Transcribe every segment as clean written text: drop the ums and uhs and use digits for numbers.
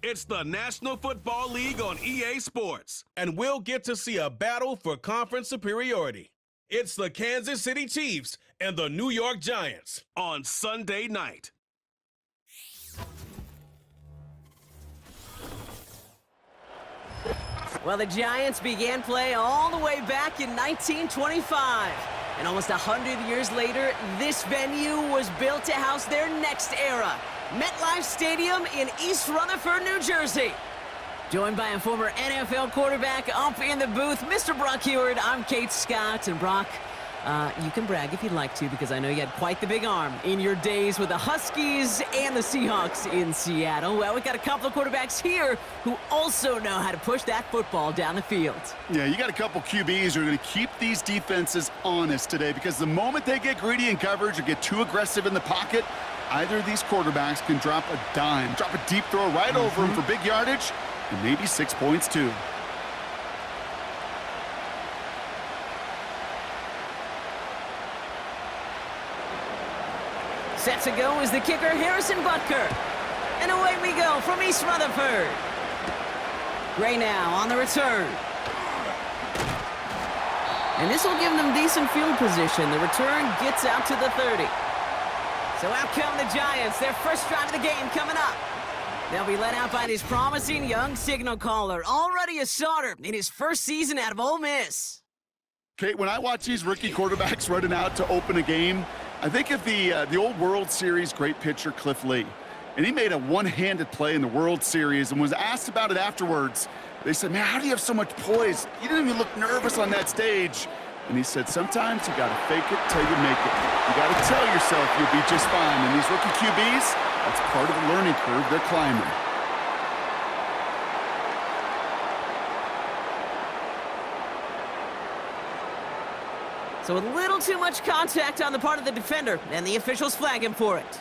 It's the National Football League on EA Sports, and we'll get to see a battle for conference superiority. It's the Kansas City Chiefs and the New York Giants on Sunday night. Well, the Giants began play all the way back in 1925. And almost 100 years later, this venue was built to house their next era. MetLife Stadium in East Rutherford, New Jersey. Joined by a former NFL quarterback up in the booth, Mr. Brock Heward. I'm Kate Scott, and Brock, you can brag if you'd like to, because I know you had quite the big arm in your days with the Huskies and the Seahawks in Seattle. Well, we've got a couple of quarterbacks here who also know how to push that football down the field. Yeah, you got a couple QBs who are going to keep these defenses honest today, because the moment they get greedy in coverage or get too aggressive in the pocket, either of these quarterbacks can drop a dime, drop a deep throw right over him for big yardage, and maybe 6 points too. Set to go is the kicker, Harrison Butker. And away we go from East Rutherford. Gray now on the return. And this will give them decent field position. The return gets out to the 30. So out come the Giants, their first drive of the game coming up. They'll be led out by this promising young signal caller, already a starter in his first season out of Ole Miss. Kate, when I watch these rookie quarterbacks running out to open a game, I think of the old World Series great pitcher Cliff Lee. And he made a one-handed play in the World Series and was asked about it afterwards. They said, man, how do you have so much poise? You didn't even look nervous on that stage. And he said, sometimes you got to fake it till you make it. You got to tell yourself you'll be just fine. And these rookie QBs, that's part of the learning curve they're climbing. So a little too much contact on the part of the defender, and the officials flag him for it.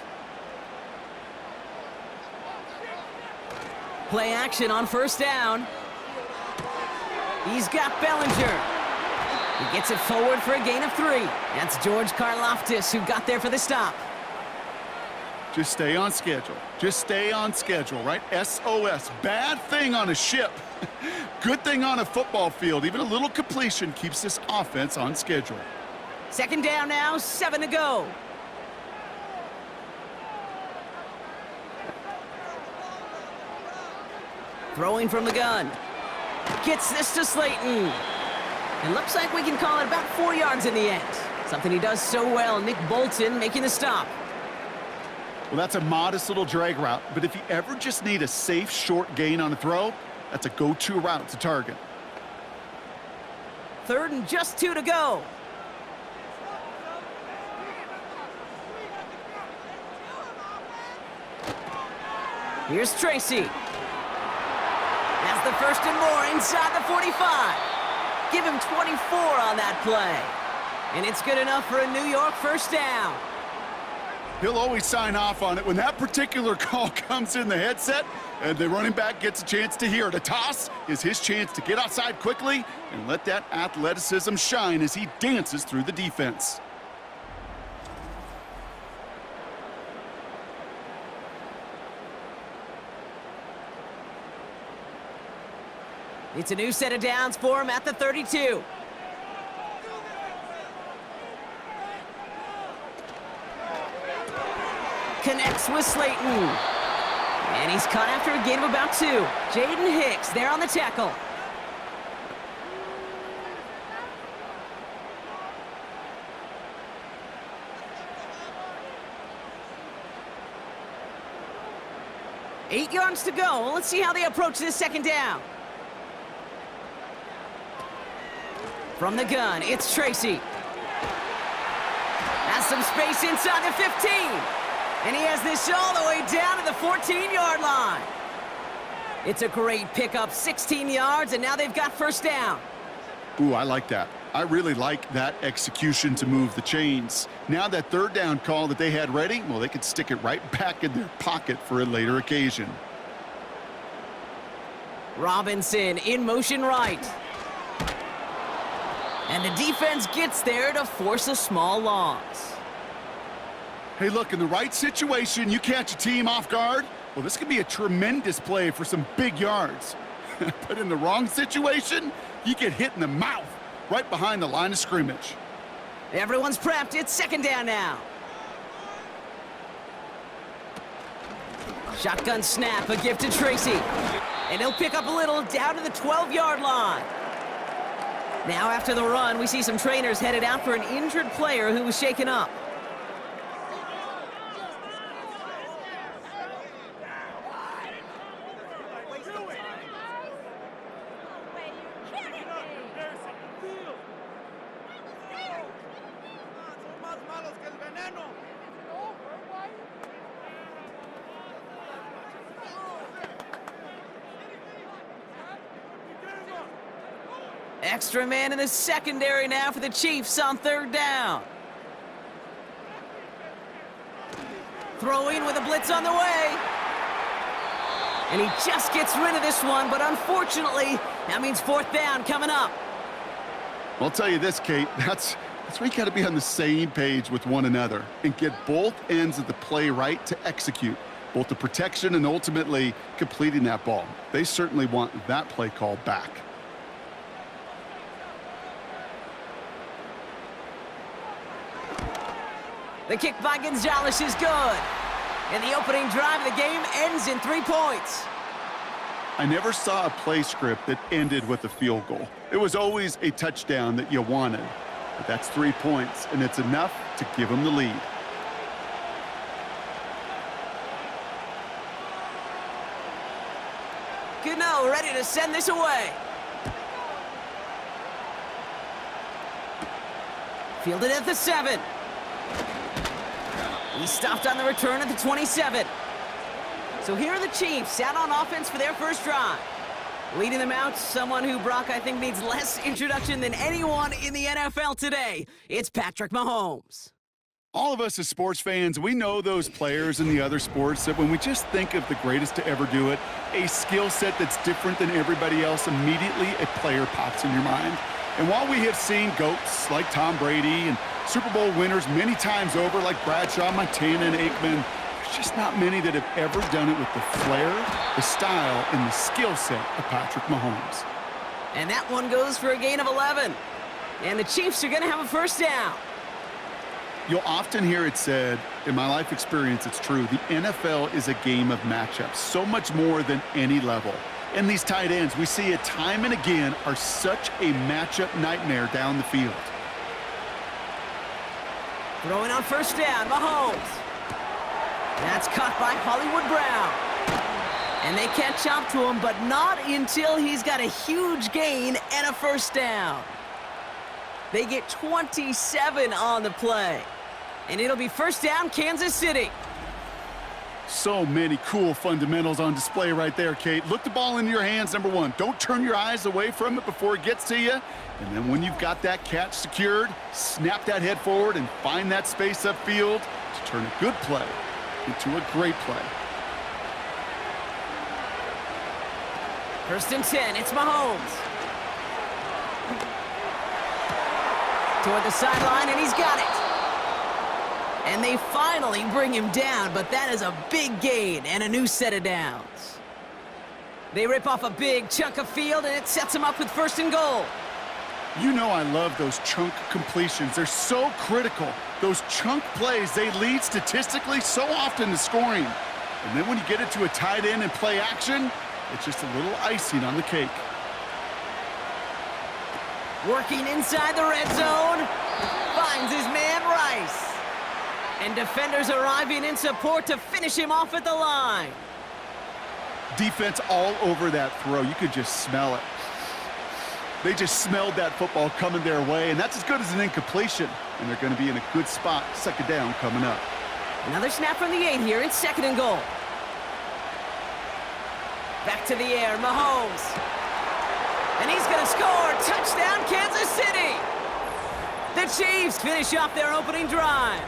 Play action on first down. He's got Bellinger. He gets it forward for a gain of 3. That's George Karlaftis who got there for the stop. Just stay on schedule. Just stay on schedule, right? SOS. Bad thing on a ship. Good thing on a football field. Even a little completion keeps this offense on schedule. Second down now, 7 to go. Throwing from the gun. Gets this to Slayton. And looks like we can call it about 4 yards in the end. Something he does so well, Nick Bolton making the stop. Well, that's a modest little drag route, but if you ever just need a safe, short gain on a throw, that's a go-to route to target. Third and just 2 to go. Here's Tracy. That's the first and more inside the 45. Give him 24 on that play. And it's good enough for a New York first down. He'll always sign off on it when that particular call comes in the headset and the running back gets a chance to hear it. A toss is his chance to get outside quickly and let that athleticism shine as he dances through the defense. It's a new set of downs for him at the 32. Connects with Slayton. And he's caught after a gain of about 2. Jaden Hicks there on the tackle. Eight yards to go. Let's see how they approach this second down. From the gun, it's Tracy. Has some space inside the 15. And he has this all the way down to the 14-yard line. It's a great pickup, 16 yards, and now they've got first down. Ooh, I like that. I really like that execution to move the chains. Now that third down call that they had ready, well, they could stick it right back in their pocket for a later occasion. Robinson in motion right. And the defense gets there to force a small loss. Hey, look, in the right situation, you catch a team off guard, Well, this could be a tremendous play for some big yards. But in the wrong situation, you get hit in the mouth right behind the line of scrimmage. Everyone's prepped. It's second down now. Shotgun snap, a gift to Tracy. And he'll pick up a little down to the 12-yard line. Now after the run, we see some trainers headed out for an injured player who was shaken up. Extra man in the secondary now for the Chiefs on third down. Throwing with a blitz on the way. And he just gets rid of this one, but unfortunately, that means fourth down coming up. I'll tell you this, Kate, that's where you got to be on the same page with one another and get both ends of the play right to execute, both the protection and ultimately completing that ball. They certainly want that play call back. The kick by Gonzalez is good. And the opening drive of the game ends in 3 points. I never saw a play script that ended with a field goal. It was always a touchdown that you wanted. But that's 3 points, and it's enough to give them the lead. Gano ready to send this away. Fielded at the 7. He stopped on the return at the 27. So here are the Chiefs out on offense for their first drive. Leading them out, someone who, Brock, I think needs less introduction than anyone in the NFL today. It's Patrick Mahomes. All of us as sports fans, we know those players in the other sports that when we just think of the greatest to ever do it, a skill set that's different than everybody else, immediately a player pops in your mind. And while we have seen GOATs like Tom Brady and Super Bowl winners many times over like Bradshaw, Montana, and Aikman, there's just not many that have ever done it with the flair, the style, and the skill set of Patrick Mahomes. And that one goes for a gain of 11. And the Chiefs are going to have a first down. You'll often hear it said, in my life experience, it's true, the NFL is a game of matchups, so much more than any level. And these tight ends, we see it time and again, are such a matchup nightmare down the field. Throwing on first down, Mahomes. That's caught by Hollywood Brown. And they catch up to him, but not until he's got a huge gain and a first down. They get 27 on the play. And it'll be first down, Kansas City. So many cool fundamentals on display right there, Kate. Look the ball into your hands, number one. Don't turn your eyes away from it before it gets to you. And then when you've got that catch secured, snap that head forward and find that space upfield to turn a good play into a great play. First and 10, it's Mahomes. Toward the sideline, and he's got it. And they finally bring him down, but that is a big gain and a new set of downs. They rip off a big chunk of field, and it sets them up with first and goal. You know I love those chunk completions. They're so critical. Those chunk plays, they lead statistically so often to scoring. And then when you get it to a tight end and play action, it's just a little icing on the cake. Working inside the red zone, finds his man Rice. And defenders arriving in support to finish him off at the line. Defense all over that throw. You could just smell it. They just smelled that football coming their way, and that's as good as an incompletion. And they're going to be in a good spot, second down coming up. Another snap from the 8 here. It's second and goal. Back to the air, Mahomes. And he's going to score. Touchdown, Kansas City. The Chiefs finish off their opening drive.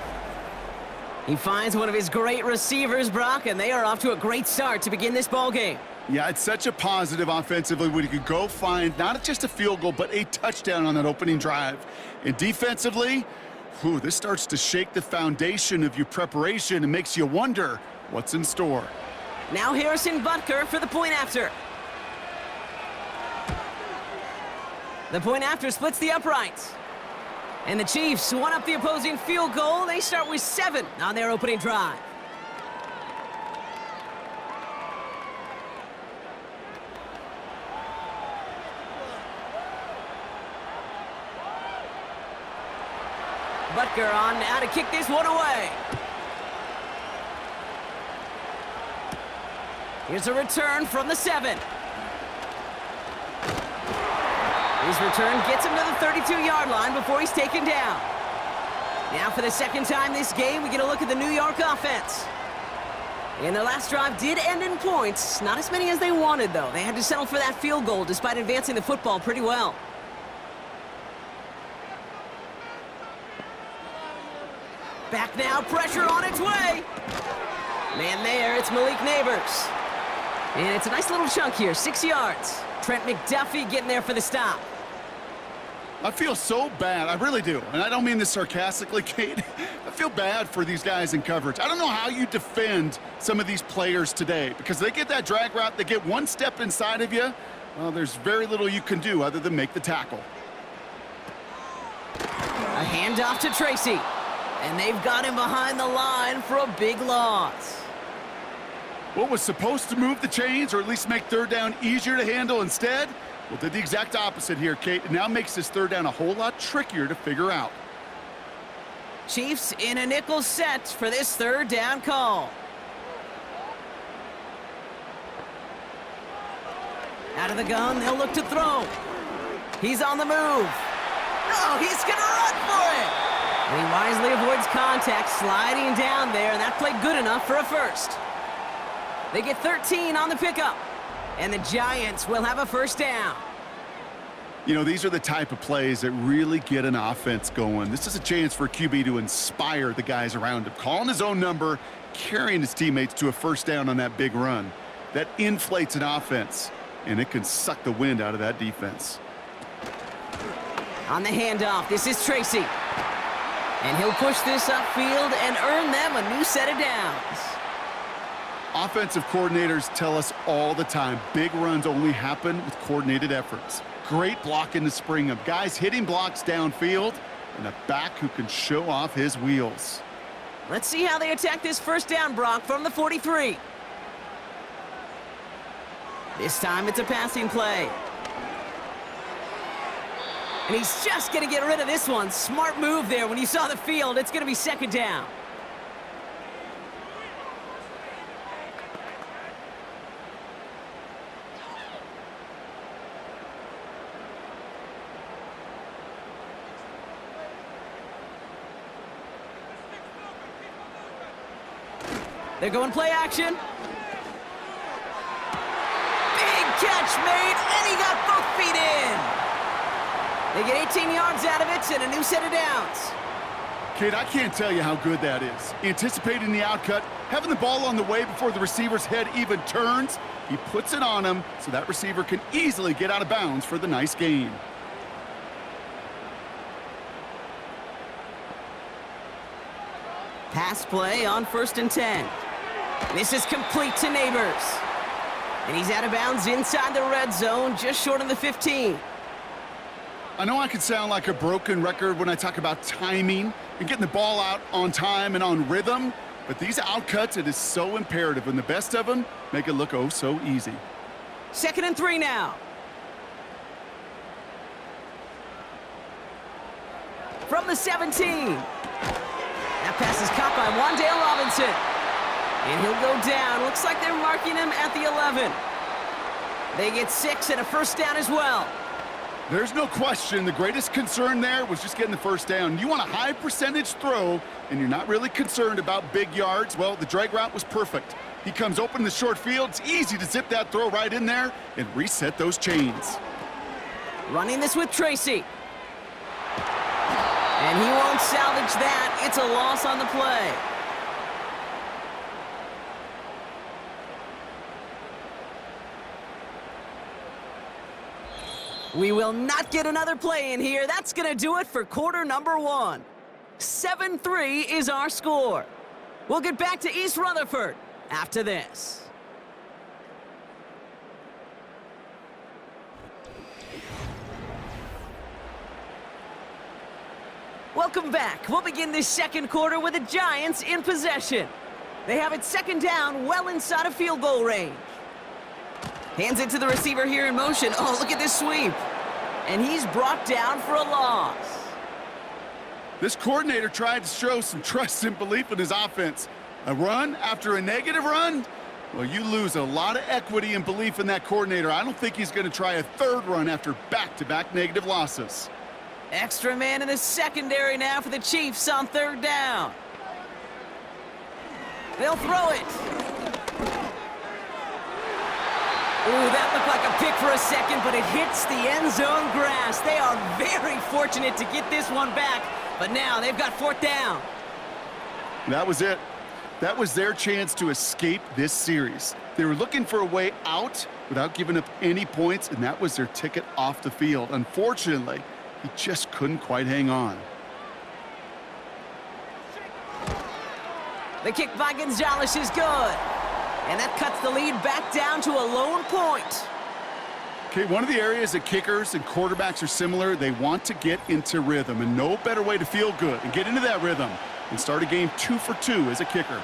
He finds one of his great receivers, Brock, and they are off to a great start to begin this ball game. Yeah, it's such a positive offensively when you could go find not just a field goal, but a touchdown on that opening drive. And defensively, this starts to shake the foundation of your preparation and makes you wonder what's in store. Now Harrison Butker for the point after. The point after splits the uprights. And the Chiefs one up the opposing field goal. They start with 7 on their opening drive. Butker on now to kick this one away. Here's a return from the 7. His return gets him to the 32-yard line before he's taken down. Now for the second time this game, we get a look at the New York offense. And their last drive did end in points. Not as many as they wanted, though. They had to settle for that field goal despite advancing the football pretty well. Back now, pressure on its way. Man there, it's Malik Neighbors. And it's a nice little chunk here, 6 yards. Trent McDuffie getting there for the stop. I feel so bad, I really do. And I don't mean this sarcastically, Kate. I feel bad for these guys in coverage. I don't know how you defend some of these players today because they get that drag route, they get one step inside of you. Well, there's very little you can do other than make the tackle. A handoff to Tracy. And they've got him behind the line for a big loss. What was supposed to move the chains or at least make third down easier to handle instead? Well, did the exact opposite here, Kate. It now makes this third down a whole lot trickier to figure out. Chiefs in a nickel set for this third down call. Out of the gun, they'll look to throw. He's on the move. Oh, he's gonna run for it. And he wisely avoids contact, sliding down there, and that played good enough for a first. They get 13 on the pickup, and the Giants will have a first down. You know, these are the type of plays that really get an offense going. This is a chance for QB to inspire the guys around him, calling his own number, carrying his teammates to a first down on that big run. That inflates an offense, and it can suck the wind out of that defense. On the handoff, this is Tracy. And he'll push this upfield and earn them a new set of downs. Offensive coordinators tell us all the time, big runs only happen with coordinated efforts. Great block in the spring of guys hitting blocks downfield and a back who can show off his wheels. Let's see how they attack this first down, Brock, from the 43. This time it's a passing play. And he's just going to get rid of this one. Smart move there. When you saw the field, it's going to be second down. They're going play action. Big catch made, and he got both feet in. They get 18 yards out of it and a new set of downs. Kate, I can't tell you how good that is. Anticipating the outcut, having the ball on the way before the receiver's head even turns, he puts it on him so that receiver can easily get out of bounds for the nice gain. Pass play on 1st and 10. This is complete to Neighbors. And he's out of bounds inside the red zone, just short of the 15. I know I can sound like a broken record when I talk about timing and getting the ball out on time and on rhythm, but these outcuts, it is so imperative, and the best of them make it look oh so easy. 2nd and 3 now. From the 17. That pass is caught by Wan'Dale Robinson. And he'll go down. Looks like they're marking him at the 11. They get 6 and a first down as well. There's no question the greatest concern there was just getting the first down. You want a high percentage throw, and you're not really concerned about big yards. Well, the drag route was perfect. He comes open in the short field. It's easy to zip that throw right in there and reset those chains. Running this with Tracy. And he won't salvage that. It's a loss on the play. We will not get another play in here. That's going to do it for quarter number 1. 7-3 is our score. We'll get back to East Rutherford after this. Welcome back. We'll begin this second quarter with the Giants in possession. They have it second down, well inside of field goal range. Hands it to the receiver here in motion. Oh, look at this sweep. And he's brought down for a loss. This coordinator tried to show some trust and belief in his offense. A run after a negative run? Well, you lose a lot of equity and belief in that coordinator. I don't think he's going to try a third run after back-to-back negative losses. Extra man in the secondary now for the Chiefs on third down. They'll throw it. Ooh, that looked like a pick for a second, but it hits the end zone grass. They are very fortunate to get this one back, but now they've got fourth down. That was it. That was their chance to escape this series. They were looking for a way out without giving up any points, and that was their ticket off the field. Unfortunately, he just couldn't quite hang on. The kick by Gonzalez is good. And that cuts the lead back down to a lone point. Okay, one of the areas that kickers and quarterbacks are similar, they want to get into rhythm, and no better way to feel good and get into that rhythm and start a game 2 for 2 as a kicker.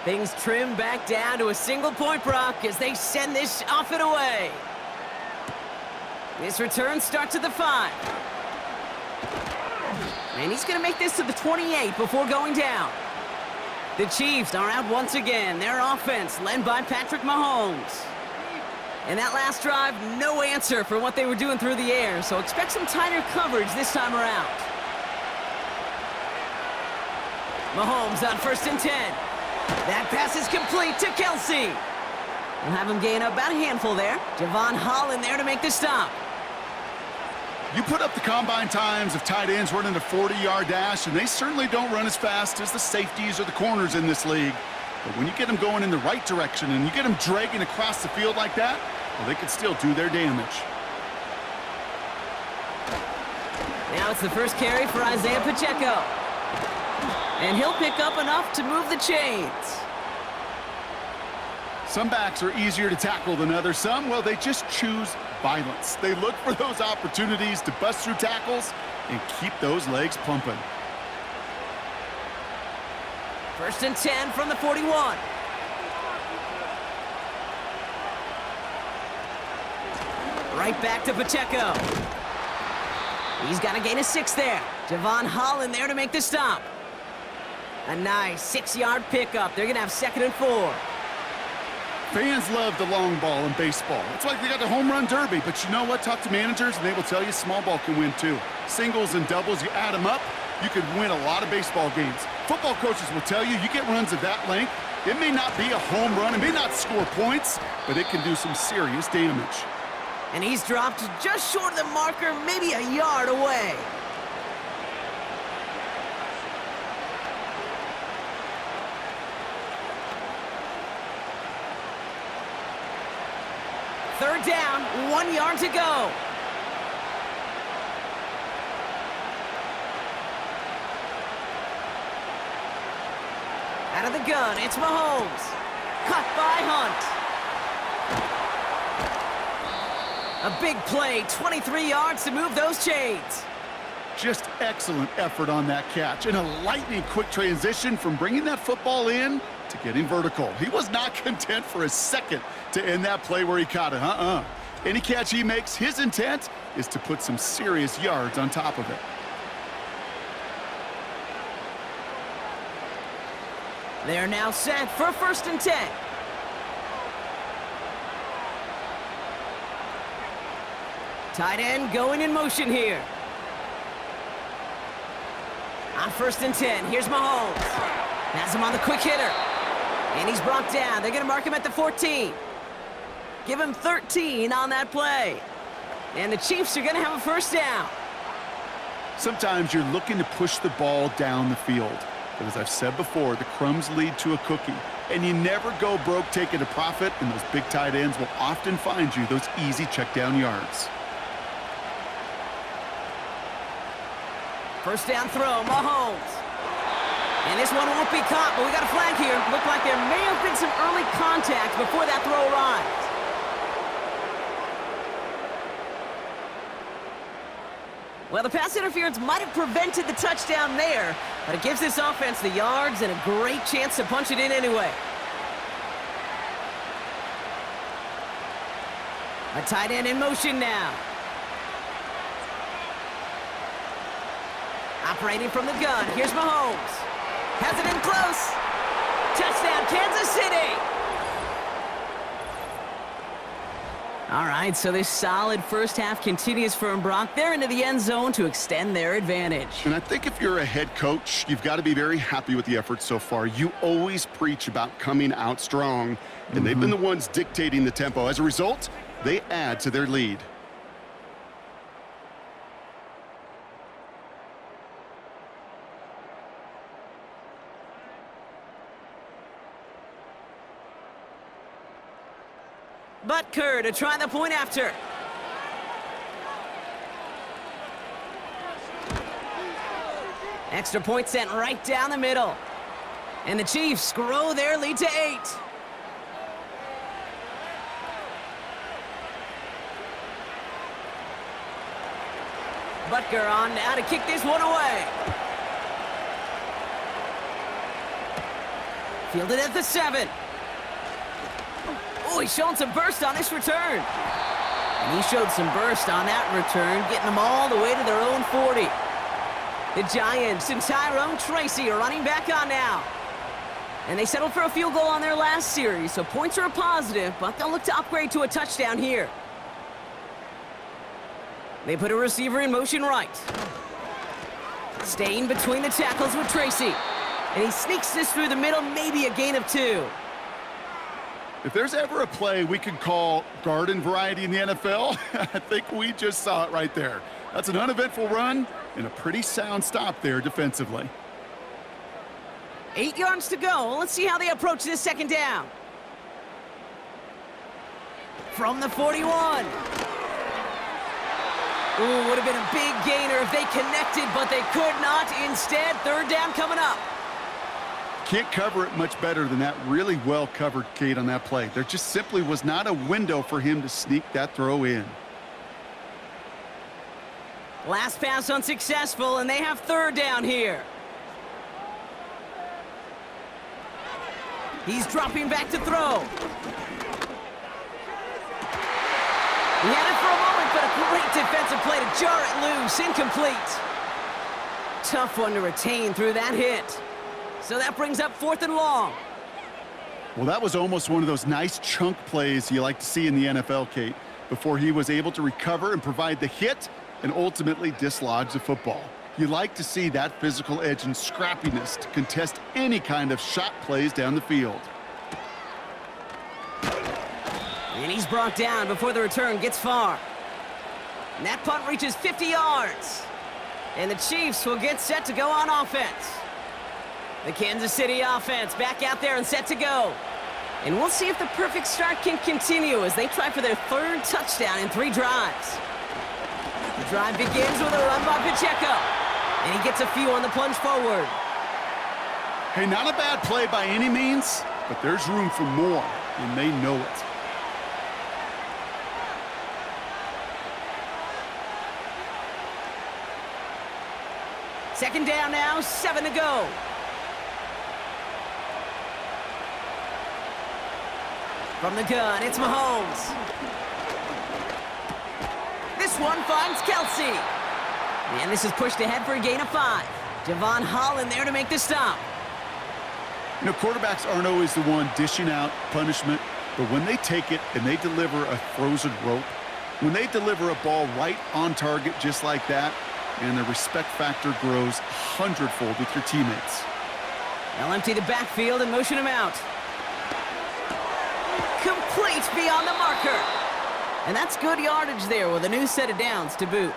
Things trim back down to a single point, Brock, as they send this off and away. This return starts at the 5. And he's going to make this to the 28 before going down. The Chiefs are out once again. Their offense led by Patrick Mahomes. And that last drive, no answer for what they were doing through the air, so expect some tighter coverage this time around. Mahomes on 1st and 10. That pass is complete to Kelsey. We'll have him gain about a handful there. Javon Holland there to make the stop. You put up the combine times of tight ends running a 40-yard dash, and they certainly don't run as fast as the safeties or the corners in this league. But when you get them going in the right direction and you get them dragging across the field like that, well, they can still do their damage. Now it's the first carry for Isaiah Pacheco. And he'll pick up enough to move the chains. Some backs are easier to tackle than others. Some, well, they just choose violence. They look for those opportunities to bust through tackles and keep those legs pumping. 1st and 10 from the 41. Right back to Pacheco. He's got to gain a 6 there. Javon Holland there to make the stop. A nice 6-yard pickup. They're going to have 2nd and 4. Fans love the long ball in baseball. It's like they got the home run derby, but you know what? Talk to managers and they will tell you small ball can win too. Singles and doubles, you add them up, you could win a lot of baseball games. Football coaches will tell you get runs of that length. It may not be a home run, it may not score points, but it can do some serious damage. And he's dropped just short of the marker, maybe a yard away. Third down, 1 yard to go. Out of the gun, it's Mahomes. Cut by Hunt. A big play, 23 yards to move those chains. Just excellent effort on that catch, and a lightning-quick transition from bringing that football in to getting vertical. He was not content for a second to end that play where he caught it. Any catch he makes, his intent is to put some serious yards on top of it. They're now set for 1st and 10. Tight end going in motion here. On 1st and 10, here's Mahomes. Has him on the quick hitter. And he's brought down. They're going to mark him at the 14. Give him 13 on that play. And the Chiefs are going to have a 1st down. Sometimes you're looking to push the ball down the field. But as I've said before, the crumbs lead to a cookie. And you never go broke taking a profit, and those big tight ends will often find you those easy check down yards. 1st down throw, Mahomes. And this one won't be caught, but we got a flag here. Looked like there may have been some early contact before that throw arrived. Well, the pass interference might have prevented the touchdown there, but it gives this offense the yards and a great chance to punch it in anyway. A tight end in motion now. Operating from the gun, here's Mahomes. Has it in close. Touchdown, Kansas City! All right, so this solid first half continues for Brock. They're into the end zone to extend their advantage. And I think if you're a head coach, you've got to be very happy with the effort so far. You always preach about coming out strong, and they've been the ones dictating the tempo. As a result, they add to their lead. Butker to try the point after. Extra point sent right down the middle. And the Chiefs grow their lead to 8. Butker on now to kick this one away. Fielded at the 7. Oh, he's showing some burst on this return. And he showed some burst on that return, getting them all the way to their own 40. The Giants and Tyrone Tracy are running back on now. And they settled for a field goal on their last series, so points are a positive, but they'll look to upgrade to a touchdown here. They put a receiver in motion right. Staying between the tackles with Tracy. And he sneaks this through the middle, maybe a gain of 2. If there's ever a play we could call garden variety in the NFL, I think we just saw it right there. That's an uneventful run and a pretty sound stop there defensively. 8 yards to go. Let's see how they approach this second down. From the 41. Ooh, would have been a big gainer if they connected, but they could not. Instead, third down coming up. Can't cover it much better than that. Really well covered, Kate, on that play. There just simply was not a window for him to sneak that throw in. Last pass unsuccessful, and they have third down here. He's dropping back to throw. He had it for a moment, but a great defensive play to jar it loose. Incomplete. Tough one to retain through that hit. So that brings up 4th and long. Well, that was almost one of those nice chunk plays you like to see in the NFL, Kate, before he was able to recover and provide the hit and ultimately dislodge the football. You like to see that physical edge and scrappiness to contest any kind of shot plays down the field. And he's brought down before the return gets far. And that punt reaches 50 yards. And the Chiefs will get set to go on offense. The Kansas City offense back out there and set to go. And we'll see if the perfect start can continue as they try for their 3rd touchdown in 3 drives. The drive begins with a run by Pacheco. And he gets a few on the plunge forward. Hey, not a bad play by any means, but there's room for more, and they know it. Second down now, 7 to go. From the gun, it's Mahomes. This one finds Kelsey. And this is pushed ahead for a gain of 5. Javon Holland there to make the stop. You know, quarterbacks aren't always the one dishing out punishment, but when they take it and they deliver a frozen rope, when they deliver a ball right on target just like that, and the respect factor grows 100-fold with your teammates. They'll empty the backfield and motion him out. Complete beyond the marker. And that's good yardage there with a new set of downs to boot.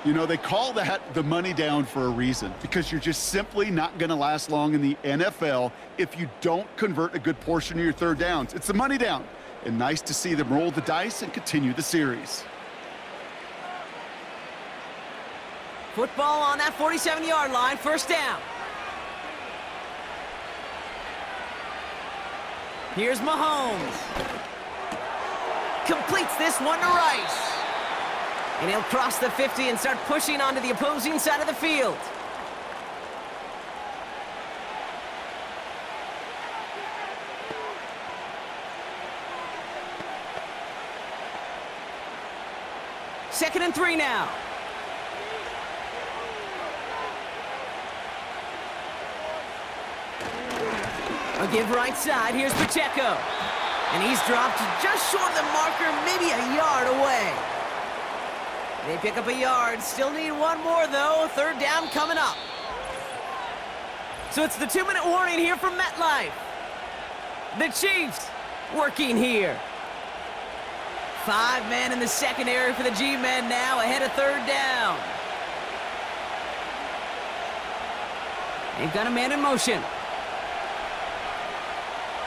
You know, they call that the money down for a reason, because you're just simply not going to last long in the NFL if you don't convert a good portion of your third downs. It's the money down. And nice to see them roll the dice and continue the series. Football on that 47-yard line, first down. Here's Mahomes. Completes this one to Rice. And he'll cross the 50 and start pushing onto the opposing side of the field. Second and 3 now. A give right side. Here's Pacheco. And he's dropped just short of the marker, maybe a yard away. They pick up a yard. Still need one more, though. Third down coming up. So it's the 2-minute warning here from MetLife. The Chiefs working here. 5 men in the secondary for the G-men now, ahead of third down. They've got a man in motion.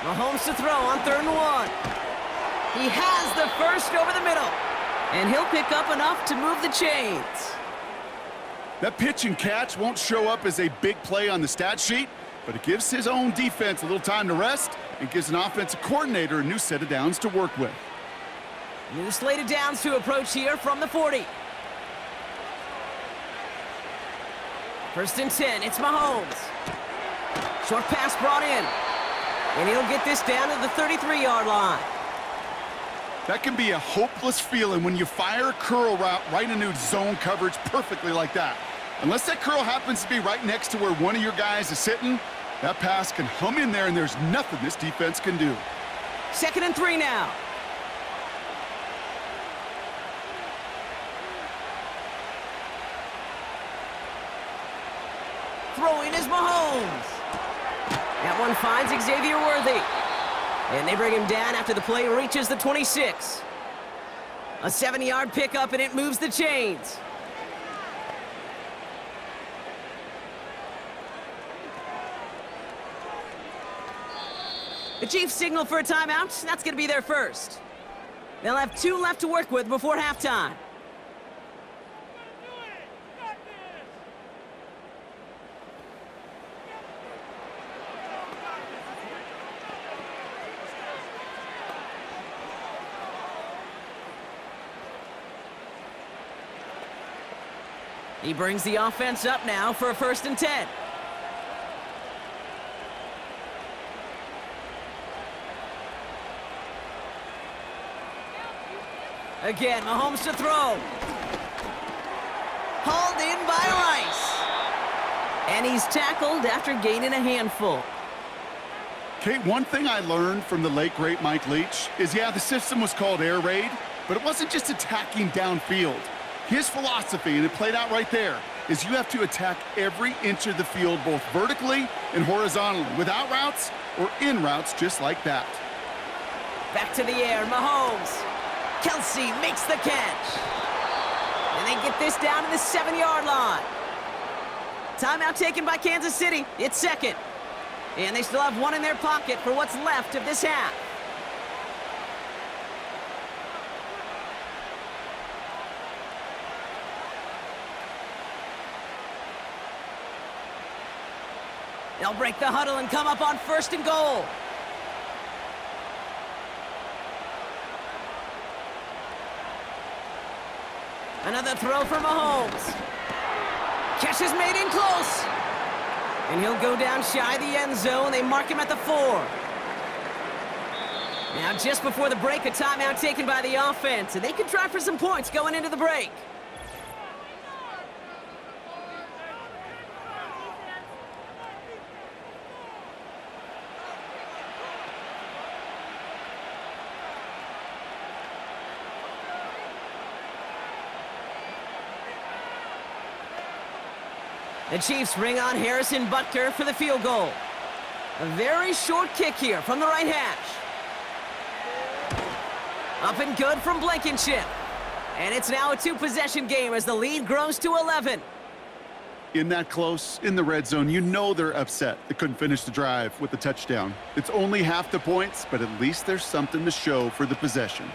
Mahomes to throw on 3rd and 1. He has the first over the middle. And he'll pick up enough to move the chains. That pitch and catch won't show up as a big play on the stat sheet, but it gives his own defense a little time to rest and gives an offensive coordinator a new set of downs to work with. New slate of downs to approach here from the 40. 1st and 10, it's Mahomes. Short pass brought in. And he'll get this down to the 33-yard line. That can be a hopeless feeling when you fire a curl route right into zone coverage perfectly like that. Unless that curl happens to be right next to where one of your guys is sitting, that pass can hum in there and there's nothing this defense can do. 2nd and 3 now. Throwing is Mahomes. That one finds Xavier Worthy. And they bring him down after the play reaches the 26. A 7-yard pickup, and it moves the chains. The Chiefs signal for a timeout. That's going to be their first. They'll have 2 left to work with before halftime. He brings the offense up now for a 1st and 10. Again, Mahomes to throw. Hauled in by Rice. And he's tackled after gaining a handful. Kate, one thing I learned from the late, great Mike Leach is, yeah, the system was called air raid, but it wasn't just attacking downfield. His philosophy, and it played out right there, is you have to attack every inch of the field, both vertically and horizontally, without routes or in routes just like that. Back to the air, Mahomes. Kelsey makes the catch. And they get this down to the 7-yard line. Timeout taken by Kansas City. It's 2nd. And they still have 1 in their pocket for what's left of this half. They'll break the huddle and come up on 1st and goal. Another throw for Mahomes. Catch is made in close. And he'll go down shy of the end zone. They mark him at the 4. Now just before the break, a timeout taken by the offense. And they can try for some points going into the break. The Chiefs bring on Harrison Butker for the field goal. A very short kick here from the right hash. Up and good from Blankenship. And it's now a 2-possession game as the lead grows to 11. In that close, in the red zone, you know they're upset they couldn't finish the drive with the touchdown. It's only half the points, but at least there's something to show for the possession.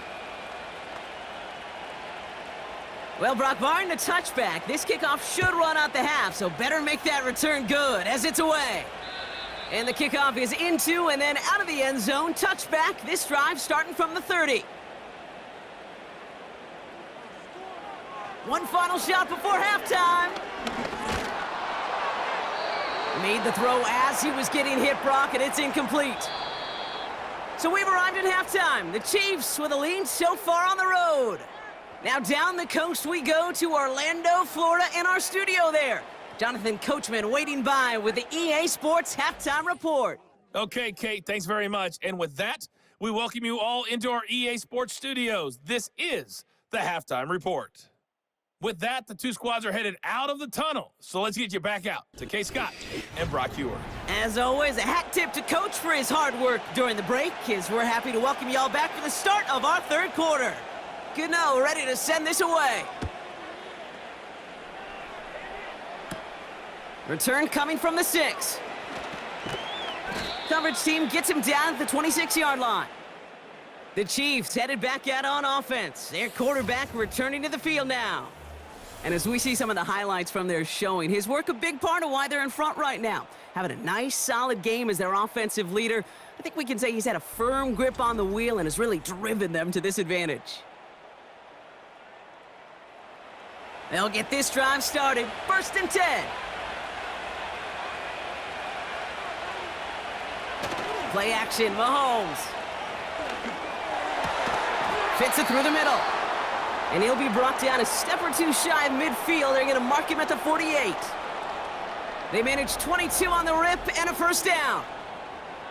Well, Brock, barring the touchback, this kickoff should run out the half, so better make that return good as it's away. And the kickoff is into and then out of the end zone. Touchback, this drive starting from the 30. One final shot before halftime. Made the throw as he was getting hit, Brock, and it's incomplete. So we've arrived at halftime. The Chiefs with a lead so far on the road. Now down the coast we go to Orlando, Florida, in our studio there. Jonathan Coachman waiting by with the EA Sports Halftime Report. Okay, Kate, thanks very much. And with that, we welcome you all into our EA Sports studios. This is the Halftime Report. With that, the two squads are headed out of the tunnel. So let's get you back out to Kay Scott and Brock Hewer. As always, a hat tip to Coach for his hard work during the break, as we're happy to welcome you all back for the start of our third quarter. Gano ready to send this away. Return coming from the 6. Coverage team gets him down at the 26-yard line. The Chiefs headed back out on offense. Their quarterback returning to the field now. And as we see some of the highlights from their showing, his work a big part of why they're in front right now. Having a nice, solid game as their offensive leader. I think we can say he's had a firm grip on the wheel and has really driven them to this advantage. They'll get this drive started. 1st and 10. Play action, Mahomes. Fits it through the middle. And he'll be brought down a step or two shy of midfield. They're going to mark him at the 48. They managed 22 on the rip and a first down.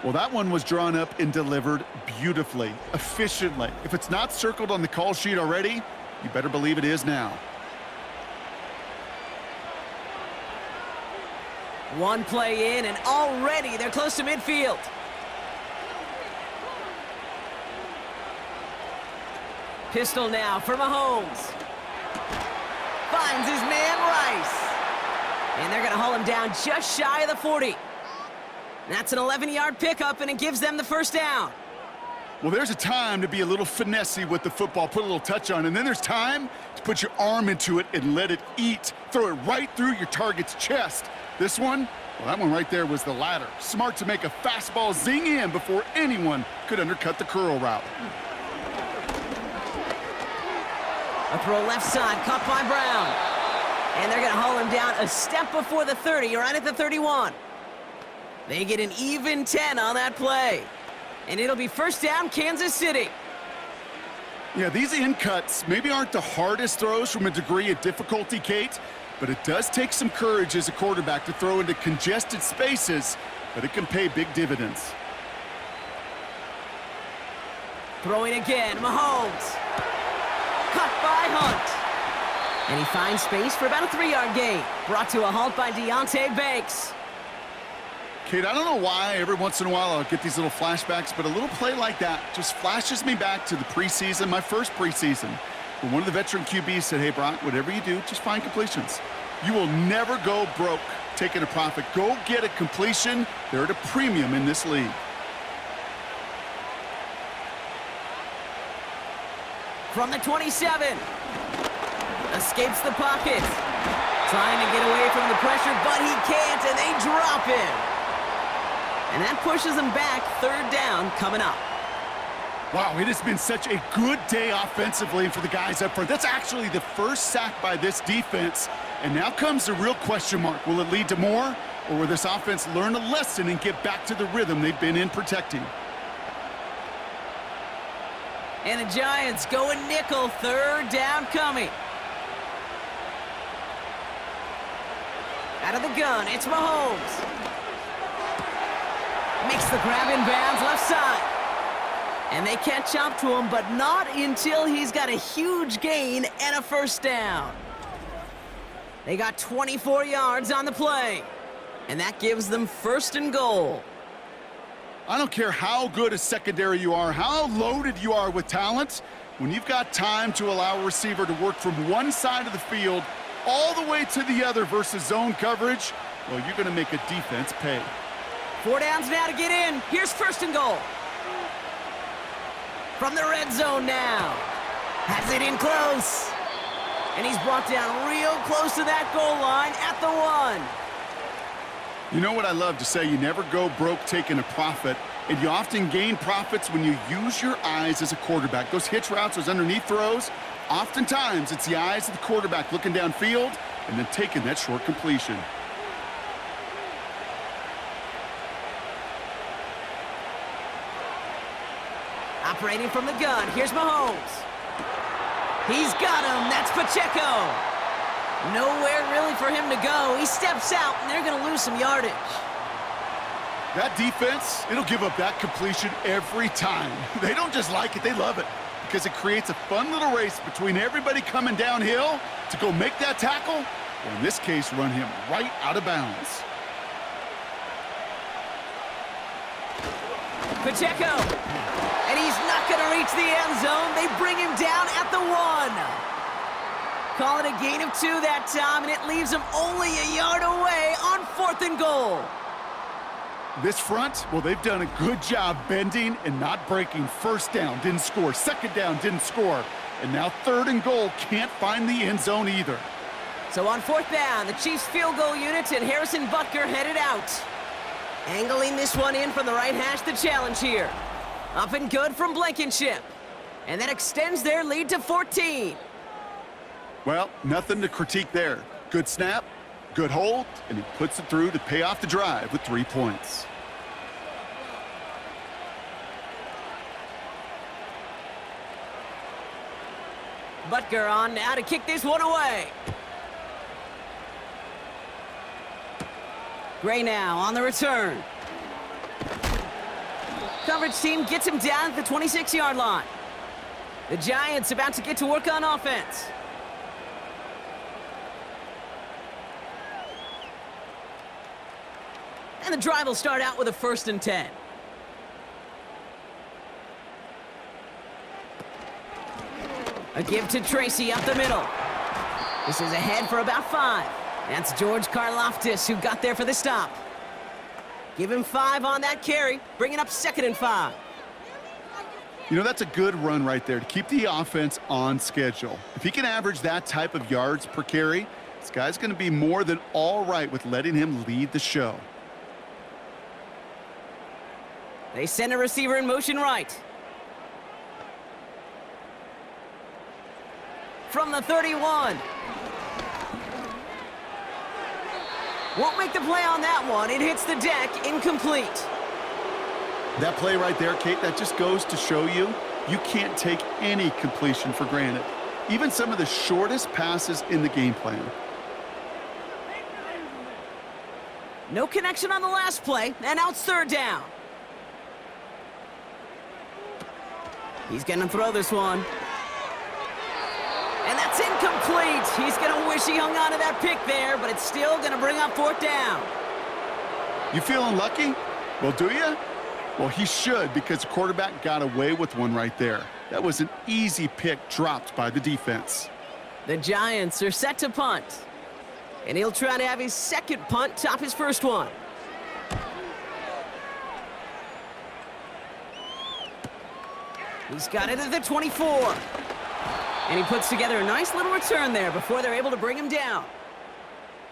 Well, that one was drawn up and delivered beautifully, efficiently. If it's not circled on the call sheet already, you better believe it is now. One play in, and already they're close to midfield. Pistol now for Mahomes. Finds his man Rice. And they're going to haul him down just shy of the 40. That's an 11-yard pickup, and it gives them the first down. Well, there's a time to be a little finessey with the football, put a little touch on, and then there's time to put your arm into it and let it eat. Throw it right through your target's chest. This one, well, that one right there was the latter. Smart to make a fastball zing in before anyone could undercut the curl route. A throw left side, caught by Brown. And they're going to haul him down a step before the 30, right at the 31. They get an even 10 on that play. And it'll be first down, Kansas City. Yeah, these in cuts maybe aren't the hardest throws from a degree of difficulty, Kate, but it does take some courage as a quarterback to throw into congested spaces, but it can pay big dividends. Throwing again, Mahomes. Cut by Hunt. And he finds space for about a 3-yard gain. Brought to a halt by Deonte Banks. Kate, I don't know why every once in a while I'll get these little flashbacks, but a little play like that just flashes me back to the preseason, my first preseason, when one of the veteran QBs said, hey, Brock, whatever you do, just find completions. You will never go broke taking a profit. Go get a completion. They're at a premium in this league. From the 27. Escapes the pocket. Trying to get away from the pressure, but he can't, and they drop him. And that pushes them back. 3rd down coming up. Wow, it has been such a good day offensively for the guys up front. That's actually the first sack by this defense. And now comes the real question mark. Will it lead to more, or will this offense learn a lesson and get back to the rhythm they've been in protecting? And the Giants going nickel. 3rd down coming. Out of the gun, it's Mahomes. Makes the grab in bounds left side. And they catch up to him, but not until he's got a huge gain and a first down. They got 24 yards on the play. And that gives them 1st and goal. I don't care how good a secondary you are, how loaded you are with talent. When you've got time to allow a receiver to work from one side of the field all the way to the other versus zone coverage, well, you're going to make a defense pay. 4 downs now to get in. Here's 1st and goal. From the red zone now. Has it in close. And he's brought down real close to that goal line at the 1. You know what I love to say? You never go broke taking a profit, and you often gain profits when you use your eyes as a quarterback. Those hitch routes, those underneath throws, Oftentimes, it's the eyes of the quarterback looking downfield and then taking that short completion. Operating from the gun, here's Mahomes. He's got him, that's Pacheco. Nowhere really for him to go. He steps out, and they're going to lose some yardage. That defense, it'll give up that completion every time. They don't just like it, they love it, because it creates a fun little race between everybody coming downhill to go make that tackle, or in this case, run him right out of bounds. Pacheco, and he's not going to reach the end zone. They bring him down at the 1. Call it a gain of 2 that time, and it leaves him only a yard away on 4th and goal. This front, well, they've done a good job bending and not breaking. First down, didn't score. Second down, didn't score. And now 3rd and goal, can't find the end zone either. So on 4th down, the Chiefs field goal unit and Harrison Butker headed out. Angling this one in from the right hash, the challenge here. Up and good from Blankenship. And that extends their lead to 14. Well, nothing to critique there. Good snap, good hold, and he puts it through to pay off the drive with 3 points. Butker on now to kick this one away. Gray now on the return. Coverage team gets him down at the 26-yard line. The Giants about to get to work on offense. And the drive will start out with a 1st and 10. A give to Tracy up the middle. This is ahead for about 5. That's George Karlaftis who got there for the stop. Give him 5 on that carry, bringing up 2nd and 5. You know, that's a good run right there to keep the offense on schedule. If he can average that type of yards per carry, this guy's going to be more than all right with letting him lead the show. They send a receiver in motion right. From the 31. Won't make the play on that one. It hits the deck, incomplete. That play right there, Kate, that just goes to show you can't take any completion for granted. Even some of the shortest passes in the game plan. No connection on the last play, and now it's 3rd down. He's going to throw this one. And that's incomplete. He's going to wish he hung on to that pick there, but it's still going to bring up 4th down. You feeling lucky? Well, do you? Well, he should, because the quarterback got away with one right there. That was an easy pick dropped by the defense. The Giants are set to punt. And he'll try to have his 2nd punt top his 1st one. He's got it at the 24. And he puts together a nice little return there before they're able to bring him down.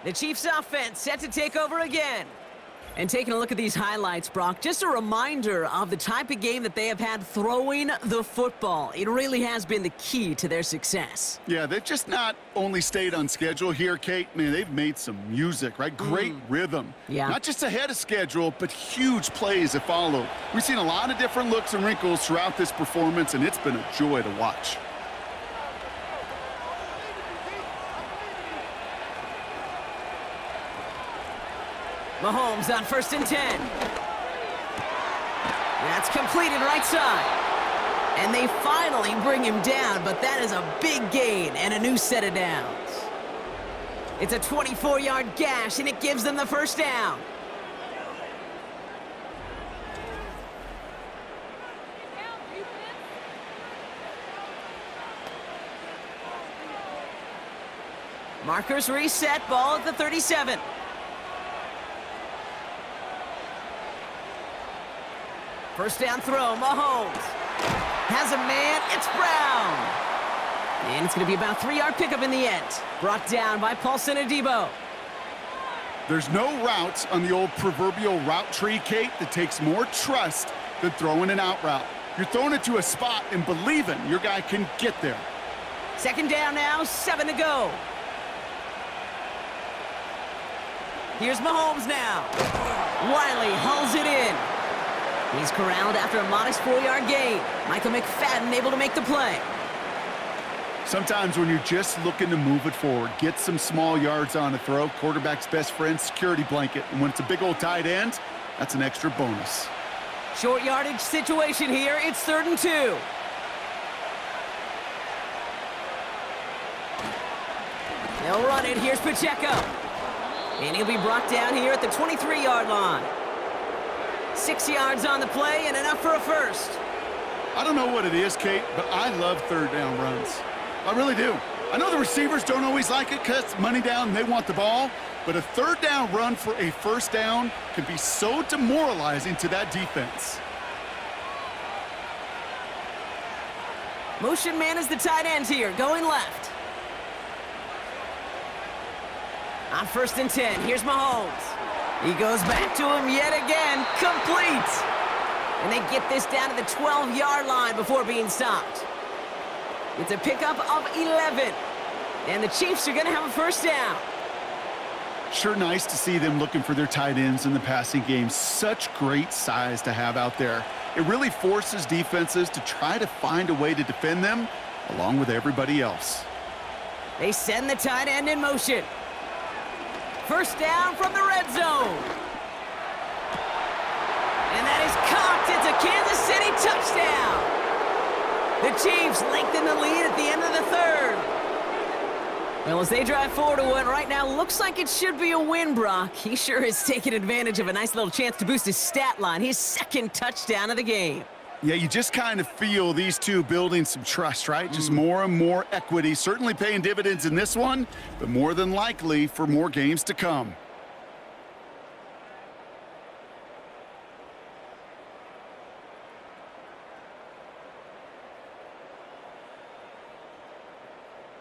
The Chiefs offense set to take over again. And taking a look at these highlights, Brock, just a reminder of the type of game that they have had throwing the football. It really has been the key to their success. Yeah, they've just not only stayed on schedule here, Kate. Man, they've made some music, right? Great rhythm. Yeah. Not just ahead of schedule, but huge plays have followed. We've seen a lot of different looks and wrinkles throughout this performance, and it's been a joy to watch. Mahomes on 1st and 10. That's completed right side. And they finally bring him down, but that is a big gain and a new set of downs. It's a 24-yard gash, and it gives them the 1st down. Markers reset, ball at the 37. First down throw, Mahomes. Has a man, it's Brown. And it's going to be about a 3-yard pickup in the end. Brought down by Paulson Adebo. There's no route on the old proverbial route tree, Kate, that takes more trust than throwing an out route. You're throwing it to a spot and believing your guy can get there. Second down now, 7 to go. Here's Mahomes now. Wiley hauls it in. He's corralled after a modest 4-yard gain. Michael McFadden able to make the play. Sometimes when you're just looking to move it forward, get some small yards on a throw, quarterback's best friend, security blanket. And when it's a big old tight end, that's an extra bonus. Short yardage situation here. It's 3rd and 2. They'll run it. Here's Pacheco. And he'll be brought down here at the 23-yard line. 6 yards on the play and enough for a first. I don't know what it is, Kate, but I love 3rd down runs. I really do. I know the receivers don't always like it because it's money down and they want the ball, but a 3rd down run for a first down can be so demoralizing to that defense. Motion man is the tight end here, going left. On 1st and 10, here's Mahomes. He goes back to him yet again, complete. And they get this down to the 12-yard line before being stopped. It's a pickup of 11. And the Chiefs are going to have a first down. Sure nice to see them looking for their tight ends in the passing game. Such great size to have out there. It really forces defenses to try to find a way to defend them along with everybody else. They send the tight end in motion. First down from the red zone. And that is cocked. It's a Kansas City touchdown. The Chiefs lengthen the lead at the end of the 3rd. Well, as they drive forward to what right now looks like it should be a win, Brock. He sure is taking advantage of a nice little chance to boost his stat line. His 2nd touchdown of the game. Yeah, you just kind of feel these two building some trust, right? Just more and more equity. Certainly paying dividends in this one, but more than likely for more games to come.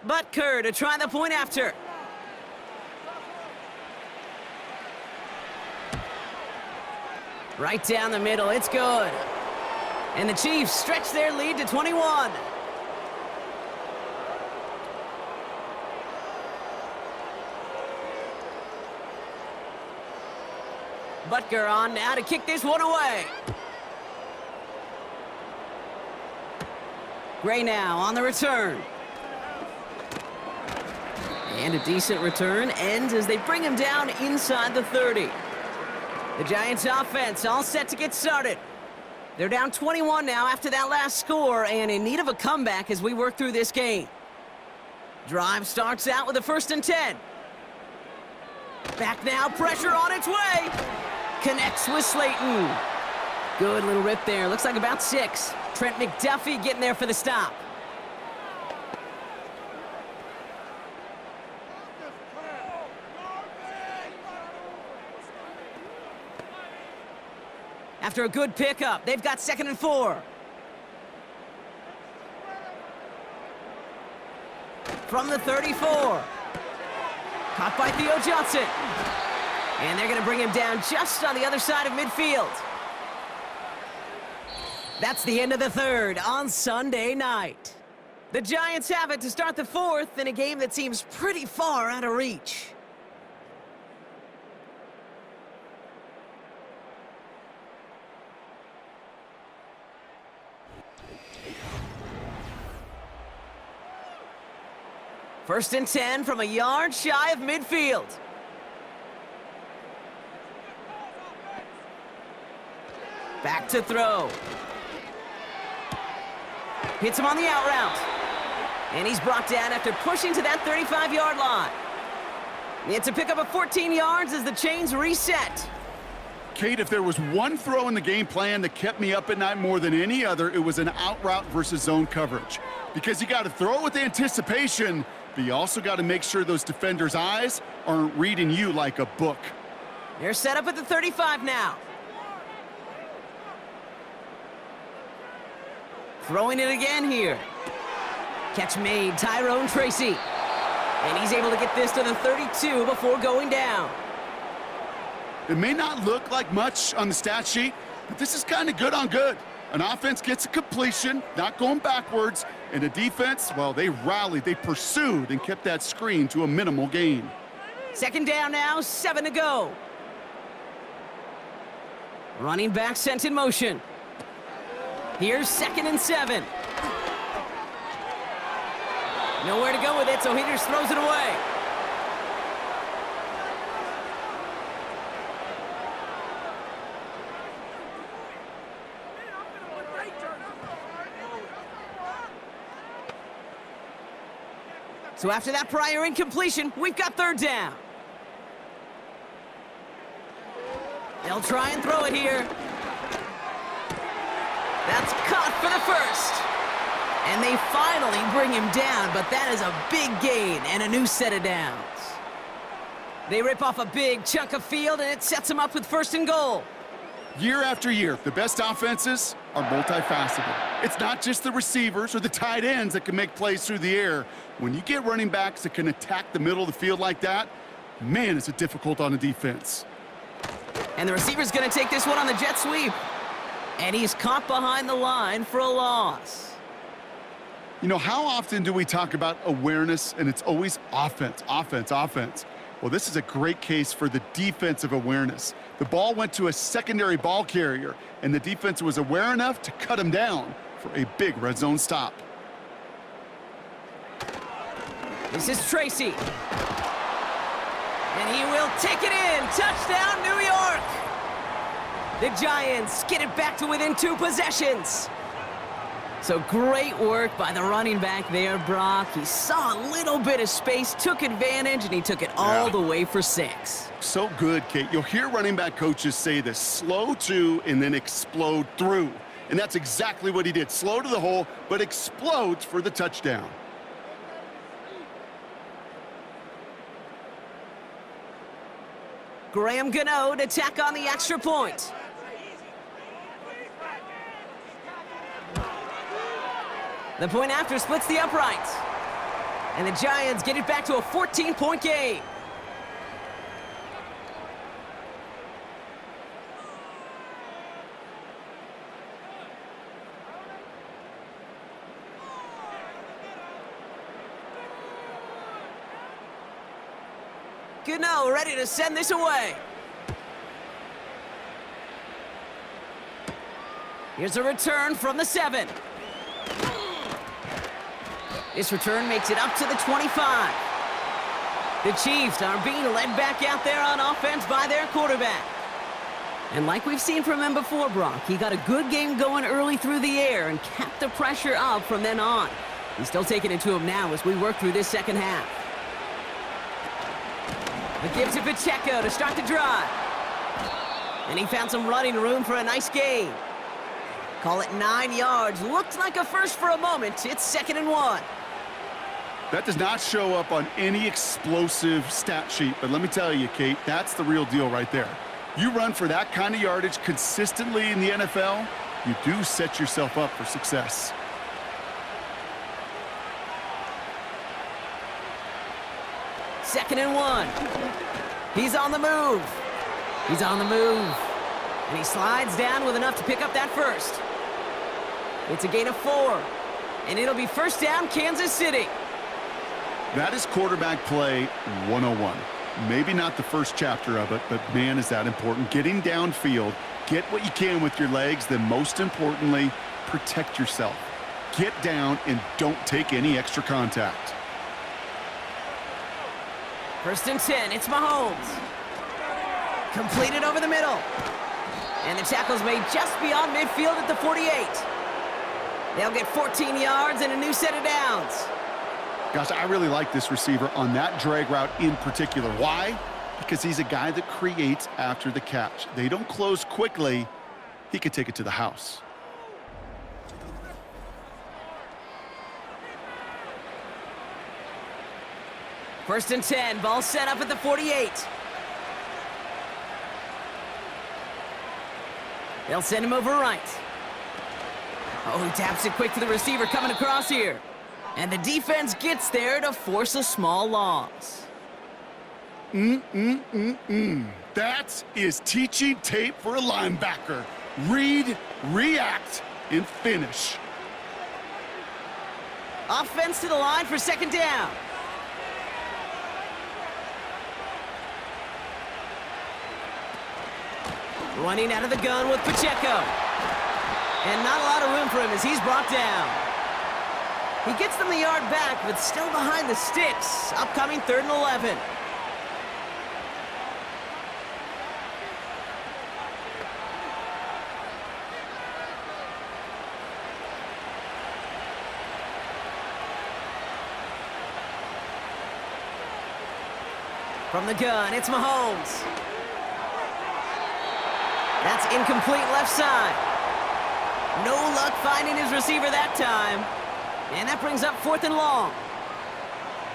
Butker to try the point after. Right down the middle, it's good. And the Chiefs stretch their lead to 21. Butker on now to kick this one away. Gray now on the return. And a decent return ends as they bring him down inside the 30. The Giants offense all set to get started. They're down 21 now after that last score and in need of a comeback as we work through this game. Drive starts out with a 1st and 10. Back now, pressure on its way. Connects with Slayton. Good little rip there. Looks like about 6. Trent McDuffie getting there for the stop. After a good pickup, they've got 2nd and 4. From the 34. Caught by Theo Johnson. And they're going to bring him down just on the other side of midfield. That's the end of the 3rd on Sunday night. The Giants have it to start the 4th in a game that seems pretty far out of reach. First and 10 from a yard shy of midfield. Back to throw. Hits him on the out route. And he's brought down after pushing to that 35-yard line. It's a pickup of 14 yards as the chains reset. Kate, if there was one throw in the game plan that kept me up at night more than any other, it was an out route versus zone coverage. Because you got to throw with anticipation, but you also got to make sure those defenders' eyes aren't reading you like a book. They're set up at the 35 now. Throwing it again here. Catch made, Tyrone Tracy. And he's able to get this to the 32 before going down. It may not look like much on the stat sheet, but this is kind of good on good. An offense gets a completion, not going backwards, and the defense, well, they rallied, they pursued, and kept that screen to a minimal gain. Second down now, 7 to go. Running back sent in motion. Here's 2nd and 7. Nowhere to go with it, so he just throws it away. So after that prior incompletion, we've got 3rd down. They'll try and throw it here. That's caught for the 1st. And they finally bring him down, but that is a big gain and a new set of downs. They rip off a big chunk of field, and it sets them up with 1st and goal. Year after year, the best offenses are multifaceted. It's not just the receivers or the tight ends that can make plays through the air. When you get running backs that can attack the middle of the field like that, man, is it difficult on the defense. And the receiver's going to take this one on the jet sweep. And he's caught behind the line for a loss. You know, how often do we talk about awareness, and it's always offense, offense, offense? Well, this is a great case for the defensive awareness. The ball went to a secondary ball carrier, and the defense was aware enough to cut him down for a big red zone stop. This is Tracy. And he will take it in. Touchdown, New York! The Giants get it back to within 2 possessions. So great work by the running back there, Brock. He saw a little bit of space, took advantage, and he took it all the way for 6. So good, Kate. You'll hear running back coaches say this: slow to and then explode through. And that's exactly what he did. Slow to the hole, but explodes for the touchdown. Graham Gano to tack on the extra point. The point after splits the uprights. And the Giants get it back to a 14-point game. Gano ready to send this away. Here's a return from the 7. This return makes it up to the 25. The Chiefs are being led back out there on offense by their quarterback. And like we've seen from him before, Brock, he got a good game going early through the air and kept the pressure up from then on. He's still taking it to him now as we work through this second half. He gives it Pacheco to start the drive. And he found some running room for a nice gain. Call it 9 yards. Looked like a first for a moment. It's 2nd and 1. That does not show up on any explosive stat sheet, but let me tell you, Kate, that's the real deal right there. You run for that kind of yardage consistently in the NFL, you do set yourself up for success. Second and 1. He's on the move. He's on the move. And he slides down with enough to pick up that first. It's a gain of 4. And it'll be first down, Kansas City. That is quarterback play 101. Maybe not the first chapter of it, but man, is that important. Getting downfield, get what you can with your legs, then most importantly, protect yourself. Get down and don't take any extra contact. First and 10, it's Mahomes. Completed over the middle. And the tackle's made just beyond midfield at the 48. They'll get 14 yards and a new set of downs. Gosh, I really like this receiver on that drag route in particular. Why? Because he's a guy that creates after the catch. They don't close quickly. He could take it to the house. First and 10, ball set up at the 48. They'll send him over right. Oh, he taps it quick to the receiver coming across here. And the defense gets there to force a small loss. That is teaching tape for a linebacker. Read, react, and finish. Offense to the line for second down. Running out of the gun with Pacheco. And not a lot of room for him as he's brought down. He gets them the yard back, but still behind the sticks. Upcoming 3rd and 11. From the gun, it's Mahomes. That's incomplete left side. No luck finding his receiver that time. And that brings up 4th and long.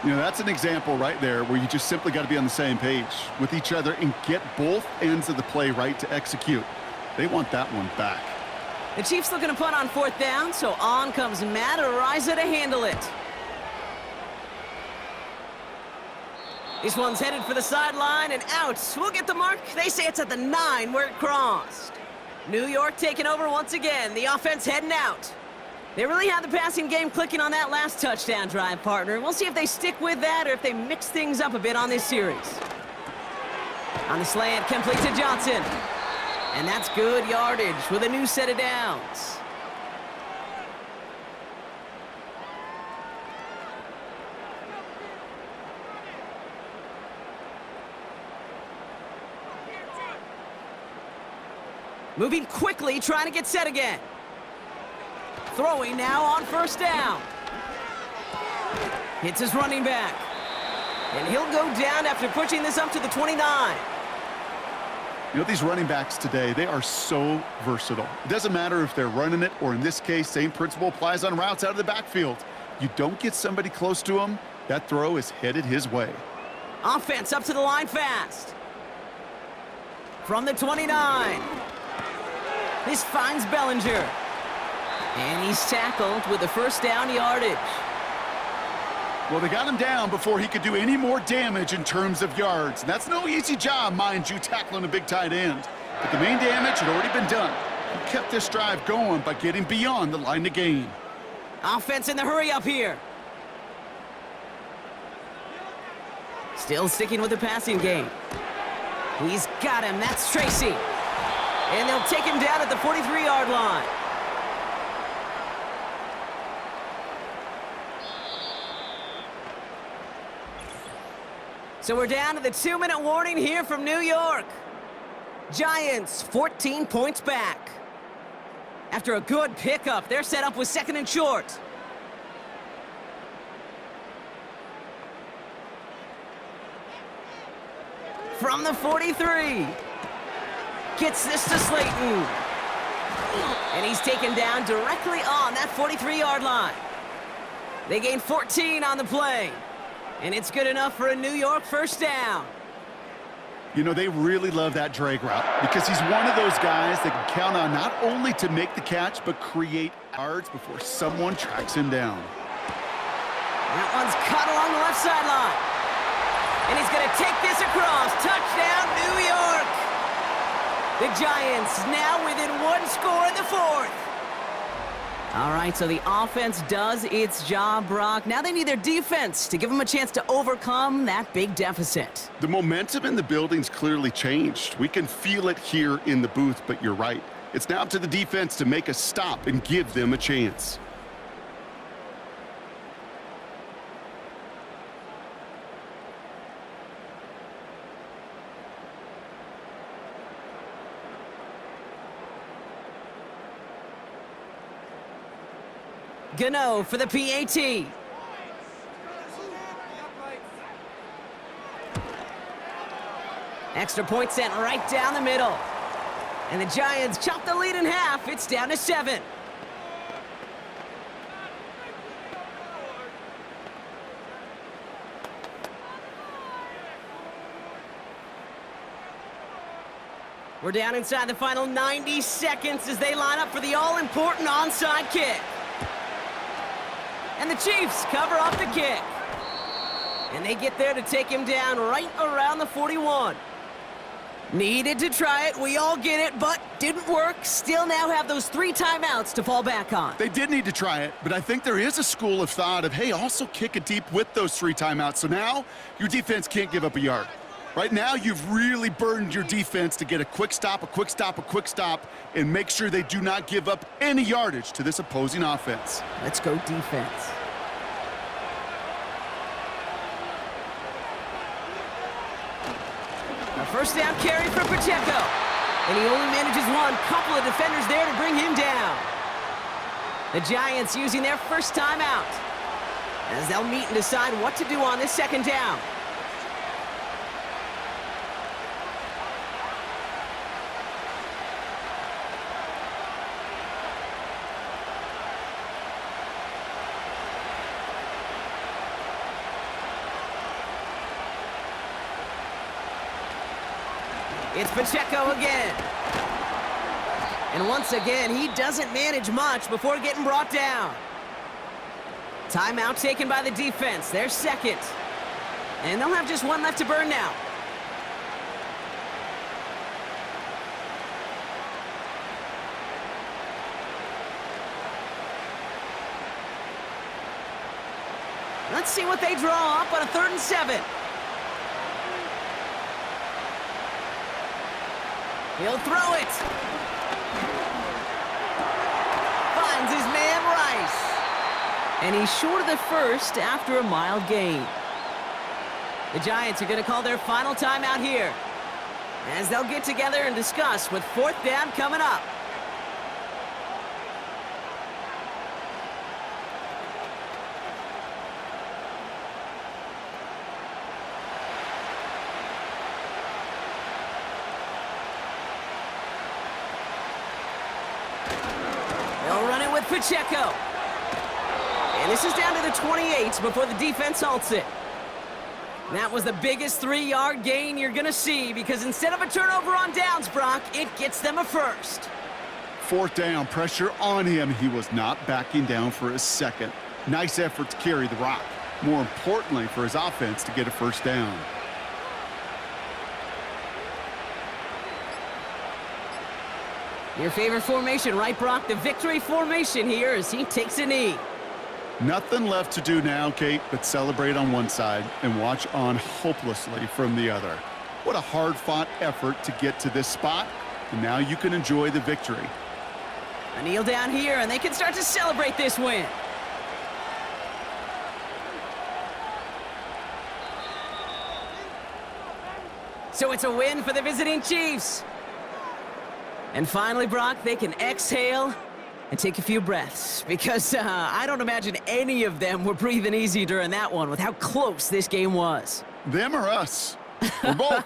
You know, that's an example right there where you just simply got to be on the same page with each other and get both ends of the play right to execute. They want that one back. The Chiefs looking to punt on 4th down, so on comes Matt Araiza to handle it. This one's headed for the sideline and out. We'll get the mark. They say it's at the 9 where it crossed. New York taking over once again. The offense heading out. They really had the passing game clicking on that last touchdown drive, partner. We'll see if they stick with that or if they mix things up a bit on this series. On the slant, complete to Jaxson. And that's good yardage with a new set of downs. Moving quickly, trying to get set again. Throwing now on 1st down. Hits his running back. And he'll go down after pushing this up to the 29. You know, these running backs today, they are so versatile. It doesn't matter if they're running it or, in this case, same principle applies on routes out of the backfield. You don't get somebody close to him, that throw is headed his way. Offense up to the line fast. From the 29. This finds Bellinger. And he's tackled with the 1st down yardage. Well, they got him down before he could do any more damage in terms of yards. And that's no easy job, mind you, tackling a big tight end. But the main damage had already been done. He kept this drive going by getting beyond the line of gain. Offense in the hurry up here. Still sticking with the passing game. He's got him. That's Tracy. And they'll take him down at the 43-yard line. So we're down to the 2-minute warning here from New York. Giants 14 points back. After a good pickup, they're set up with 2nd and short. From the 43. Gets this to Slayton. And he's taken down directly on that 43-yard line. They gain 14 on the play. And it's good enough for a New York 1st down. You know, they really love that drag route because he's one of those guys that can count on not only to make the catch, but create yards before someone tracks him down. That one's caught along the left sideline. And he's going to take this across. Touchdown, New York. The Giants now within 1 score in the 4th. All right, so the offense does its job, Brock. Now they need their defense to give them a chance to overcome that big deficit. The momentum in the building's clearly changed. We can feel it here in the booth, but you're right. It's now up to the defense to make a stop and give them a chance. Gano for the PAT. Extra point sent right down the middle. And the Giants chop the lead in half. It's down to 7. We're down inside the final 90 seconds as they line up for the all-important onside kick. And the Chiefs cover off the kick. And they get there to take him down right around the 41. Needed to try it, we all get it, but didn't work. Still now have those 3 timeouts to fall back on. They did need to try it, but I think there is a school of thought of, hey, also kick it deep with those 3 timeouts. So now your defense can't give up a yard. Right now, you've really burdened your defense to get a quick stop, a quick stop, a quick stop, and make sure they do not give up any yardage to this opposing offense. Let's go defense. A first down carry for Pacheco. And he only manages one. Couple of defenders there to bring him down. The Giants using their first timeout as they'll meet and decide what to do on this second down. It's Pacheco again. And once again, he doesn't manage much before getting brought down. Timeout taken by the defense, their second. And they'll have just one left to burn now. Let's see what they draw up on a 3rd and 7. He'll throw it. Finds his man Rice. And he's short of the first after a mild gain. The Giants are going to call their final timeout here, as they'll get together and discuss with 4th down coming up. Pacheco. And this is down to the 28 before the defense halts it. That was the biggest 3-yard gain you're going to see, because instead of a turnover on downs, Brock, it gets them a first. 4th down, pressure on him. He was not backing down for a second. Nice effort to carry the rock. More importantly, for his offense to get a first down. Your favorite formation, right, Brock? The victory formation here as he takes a knee. Nothing left to do now, Kate, but celebrate on one side and watch on hopelessly from the other. What a hard-fought effort to get to this spot, and now you can enjoy the victory. A kneel down here, and they can start to celebrate this win. So it's a win for the visiting Chiefs. And finally, Brock, they can exhale and take a few breaths, because I don't imagine any of them were breathing easy during that one with how close this game was. Them or us? We're both.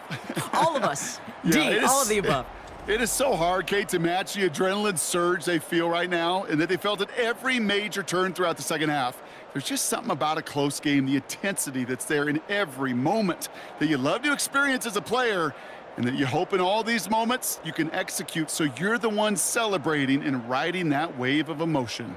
All of us. Yeah, all of the above. It is so hard, Kate, to match the adrenaline surge they feel right now, and that they felt at every major turn throughout the second half. There's just something about a close game, the intensity that's there in every moment that you love to experience as a player, and that you hope in all these moments you can execute so you're the one celebrating and riding that wave of emotion.